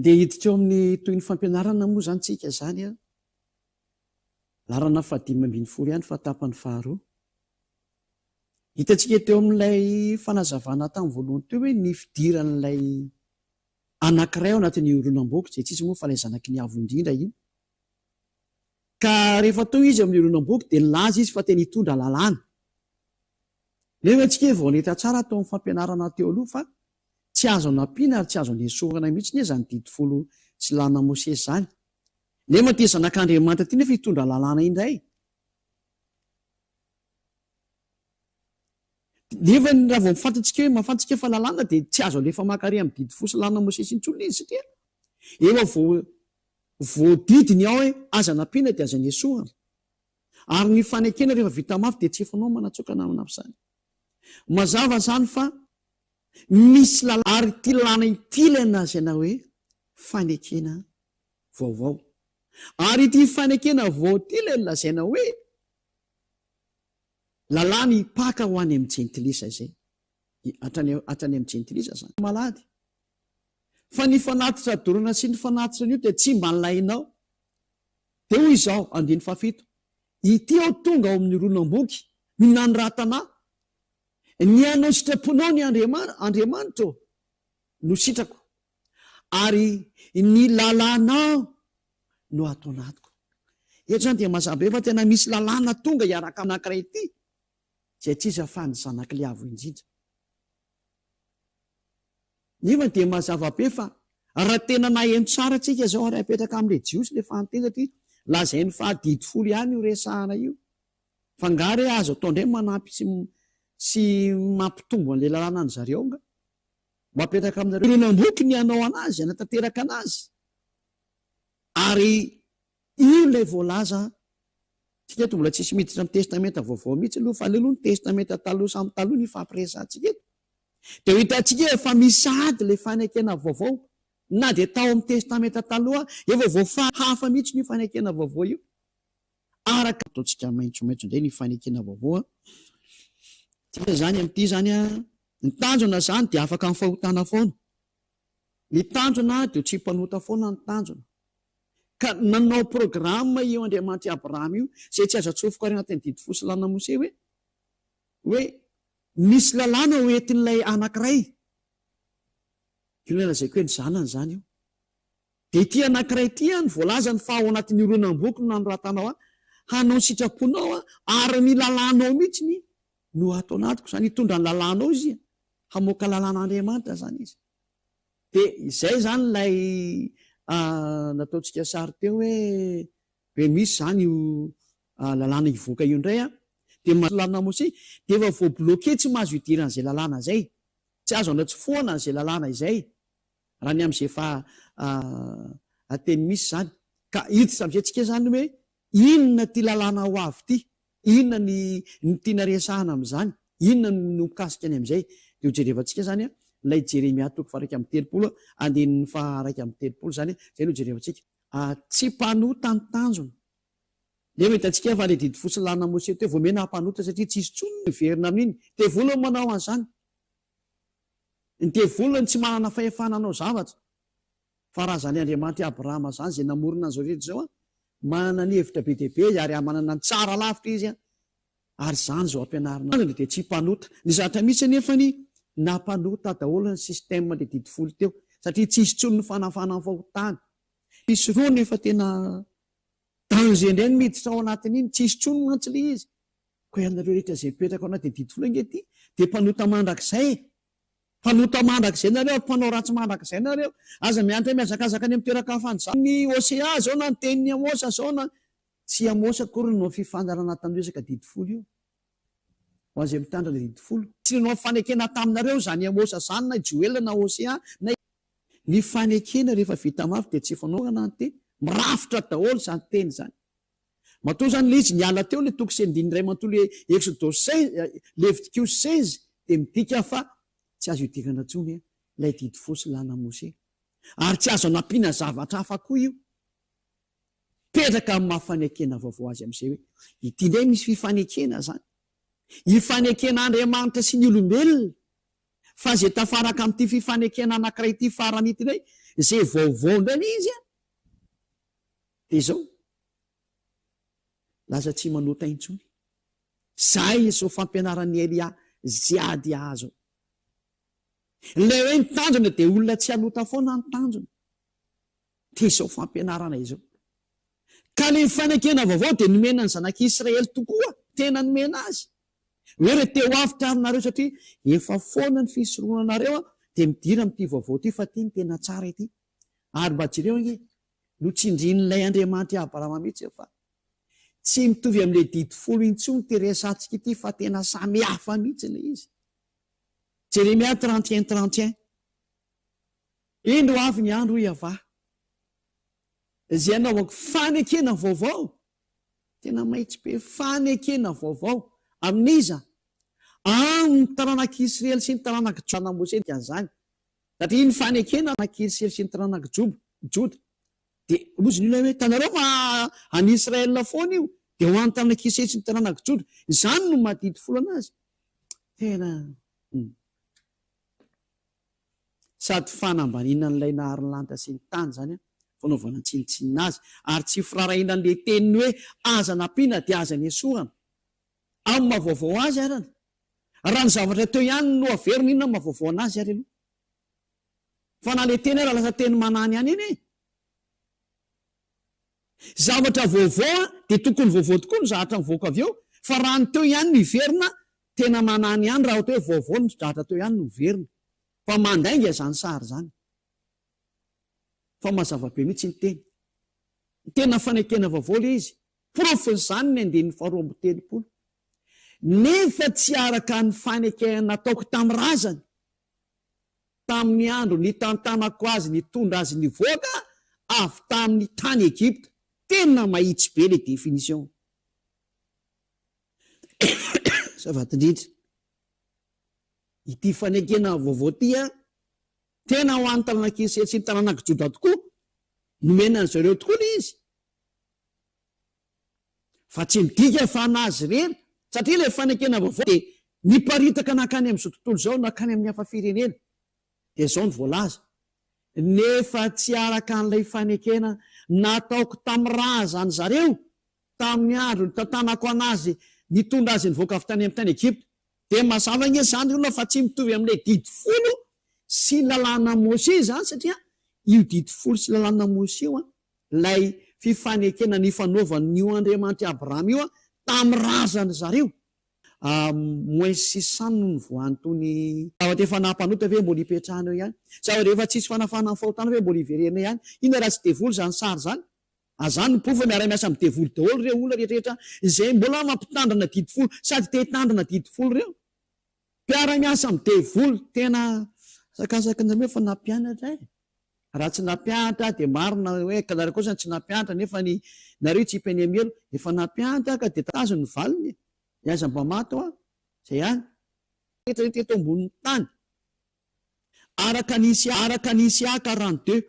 dia hiditra eo amin'ny toy ny fampianarana moa zany tsika zany a larana 5:10 ihany fa tapany faharoa hitantsika teo amin'ilay fanazavana tamin'ny voalohany teo hoe ny fidiran'ilay anankiray ao anatin'ny oronam-boky zay tsisy moa fa ilay zanaky ny avo indrindra io ka rehefa teo izy amin'ny oronam-boky dia nilaza izy fa tena hitondra lalàna nefa antsika vao neta tsara tao amin'ny fampianarana teo aloha fa tsy azo nampiana ary tsy azo nesorana mihitsy ny zany 10 sy lana Mose zany nefa ty zanak'Andriamanitra ty nefa hitondra lalàna indray nefa raha vao mifantatsika hoe mafantatsika fa lalàna dia tsy azo alefa makary amin'ny 10 sy lana Mose sy intsony izy satria efa voadidiny ao hoe aza nampiana dia aza nesorana ary ny fanekena rehefa vita mafy dia tsy efanao manatsoka namina amin'izany mazava zany fa misy lalàna ary ty lalàna itilana zay hoe fanekena vaovao ary ty fanekena voatilana zaina hoe lalàna hipaka ho any amin'ny jentilisa zay hatrany amin'ny jentilisa zany malady fa ny fanatitra dorana sy ny fanatitra io dia tsy mba nolainao dia hoy izao 7 ity ao tonga ao amin'ny ronom-boky minany ratana ny anao sitraponao ny Andriamanitra no sitrako ary ny lalànao no atao anatiko eto zany dia mazava be fa tena misy lalàna tonga hiaraka anankiray ity zay tsisy afahany zanaky le avo indrindra nefa dia mazava be fa raha tena naheno tsara tsika zao ary apetraka amin'le jiosy le fahanteny satria lazainy fa 10 ihany io resahana io fa ngary azo atao indray manampy sy mampitombo an'le lalàna any zareo nga mapetraka aminareo ronom-boky ny anao anazy anatanteraka anazy ary io lay voalaza tsika eto mbola tsisy miditra amin'ny testamenta vaovao mihitsy aloha fa alealoha ny testamenta taloha samy taloha ny fampiresantsika eto dia ho hitantsika efa misady le fanekena vaovao na dia tao amin'ny testamenta taloha efa voafa hafa mihitsy ny fanekena vaovao io araka ataontsika maitsomaitso indray ny fanekena vaovao tsika zany amin'ity zany a ny tanjona zany dia afaka amin'ny fahotana foana ny tanjona dia tsy mpanota foana ny tanjona ka nanao programa io Andriamanitra Abrahama io zay tsy azo atsofoka ary anatin'ny 10 sy lana Mose hoe misy lalàna ho entin'ilay anankiray io lay lazaiko hoe ny zanany zany io dia ity anankiray ity ny voalaza ny fa ao anatin'ny ronom-boky no nanoratanao hanao sitraponao ary ny lalànao mihitsy no atao anatiko zany hitondra ny lalànao izy hamoaka lalàn'Andriamanitra zany izy dia izay zany lay nataontsika sary teo hoe misy zany io lalàna hivoaka io indray dia lalàna Mose dia efa voabloke tsy mahazo hidiran'izay lalàna zay tsy azo anatsy foana n'izay lalàna izay raha ny amin'izay fa ateny misy zany ka hiditra amin'izay tsika zany hoe inona ty lalàna ho avy ty inona ny tiana resahana amin'izany inona no mikasika any amin'izay dia ho jerevantsika zany ilay Jeremia 1:30 andinin'ny 1:30 zany zay no jerevantsika tsy mpanota ny tanjona nefa hitantsika fa le 10 sy lana Mose teo vao mena hampanota satria tsisy tsony miverina amin'iny devola manao an'izany ny devolany tsy manana fahefana anao zavatra fa raha zany Andriamanitra Abrahama zany zay namorona an'izao rehetra zao manana ny hevitra be dia be ary manana ny tsara lavitra izy ary zany zao ampianarina dia tsy mpanota ny zavatra misy anefa ny nampanota daholo ny sistema le 10 teo satria tsisy tsony ny fanafana ny fahotana misy roa nefa tena danger indray ny miditra ao anatin'iny tsisy tsony mantsy le izy ko ianareo rehetra zay mipetraka ao anatin'ny 10 ingety dia mpanota mandrakizay nareo mpanao ratsy mandrakizay nareo aza mianatra miazakazaka any amin'ny toeraka hafanjany ny Hosea zao na ny tenin'ny Amosa zao na tsy Amosa kory no fifandarana tanresaka 10 io ho azay mitandra le 10 tsy nanao fanekena taminareo zany Amosa zany na Joel na Hosea na ny fanekena rehefa vita mafy dia tsy fanaovana ny teny mirafitra daholo zany teny zany matoa zany le izy niala teo le toko sy andinindray manontolo Exodus 16 Leviticus 16 dia midika fa tsy azo hidirana tsony ilay 10 sy lana Mose ary tsy azo nampiana zavatra hafa koa io petraka amin'ny mahafanekena vaovao azy amin'izay hoe ity indray misy fifanekena zany hifanekena Andriamanitra sy ny olombelona Fa zay tafaraka amin'ity fifanekena anankiray ity farany ity indray, zay vaovao indray ny izy a. De zao, lasa tsy manota intsony. Zay izao fampianaran'ny Elia ziady azo. Ilay hoe nitanjona de olona tsy hanota foana ny tanjona. De izao fampianarana izao. Ka le fanekena vaovao de nomena ny zanak'Israely tokoa, tena nomena azy. Hoe re teo avy taminareo satria efa foana ny fisorohanareo de midira amin'ity vaovao ty fa ty ny tena tsara ity. Ary mba jereo nge, no tsindrin'ilay Andriamanitra Abrahama mihitsy fa tsy mitovy amin'ilay didy folo intsony ty resantsika ity fa tena samy hafa mihitsy le izy. Jeremia 31:31. Indro avy ny andro iava. Izay anaovako fanekena vaovao. Tena maitsy be fanekena vaovao. Amin'iza? Amin'ny taranak'Israely sy ny taranak'i Joana Mose dikan'izany. Satria ny fanekena anak'Israely sy ny taranak'i Joda. De lozy ny hoe tanareo any Israela foana io. De ho an'ny taranak'Israely sy ny taranak'i Joda. Izany no mahadidy folo anazy. Tena sady fanambanina n'ilay naharin'lanitra sy ny tany zany a, fanaovana tsinitsinina azy, ary tsy firarahiana an'le teniny hoe aza nampiana de aza ny esorana. Amin'ny mahavaovao azy arany. Raha ny zavatra teo ihany no averina, inona mahavaovao anazy ary aloha. Fa na le teny raha lasa teny manany ihany iny. Zavatra vaovao de tokony vaovao tokoa ny zavatra mivoaka avy eo, fa raha ny teo ihany no iverina, tena manany ihany raha ohatra hoe vaovao ny zavatra teo ihany no iverina. Fa mandainga zany sary zany. Fa mazava be mihitsy ny teny. Tena fanekena vaovao le izy. Profezany ny andinin'ny 2:30. Nefa tsy araka ny fanekena nataoko tamin'ny razany. Tamin'ny andro nitantanako azy, nitondra azy nivoaka avy tamin'ny tany Egypta. Tena mahitsy be le définition. Zava-indrindra. Ity fanekena vaovao ty a, tena ho an'ny taranak'Israely sy ny taranak'i Joda tokoa, nomena an'zareo tokoa le izy. Fa tsy midika fa anazy reny, satria le fanekena vaovao de niparitaka nakany amin'izao tontolo zao, nakany amin'ny hafa firenena. De zao ny voalaza. Nefa tsy araka an'ilay fanekena nataoko tamin'ny razany zareo, tamin'ny andro nitantanako anazy, nitondra azy nivoaka avy tany amin'ny tany Egypta. De mazava nge zany aloha fa tsy mitovy amin'ilay didy folo sy lalàna Mose zany, satria io didy folo sy lalàna Mose io a, lay fifanekena nifanaovan'io Andriamanitra Abrahama io a, tamin'ny razany zareo. Moins 600 no nivoany tony zavatra efa nampanota ve mbola hipetrahana eo ihany. Zavatra efa tsisy fanafana fahotana ve mbola hiverena ihany. Ina raha tsy devoly zany sary zany. Azany ny pofa miara-miasa amin'ny devoly daholo reo olona rehetrarehetra izay mbola mampitandrina didy folo sady te hitandrina didy folo reo. Mpiara-miasa amin'ny devoly tena sakasakana hoe fa nampianatra e. Raha tsy nampianatra de marina hoe kadara kosa tsy nampianatra nefa ny nareo tsy hipeny amelo efa nampianatra ka de tazo ny valiny. Miasa mba mato a, zay ihany. Rehetrarehetra eto ambonin'ny tany. Araka nisy 42.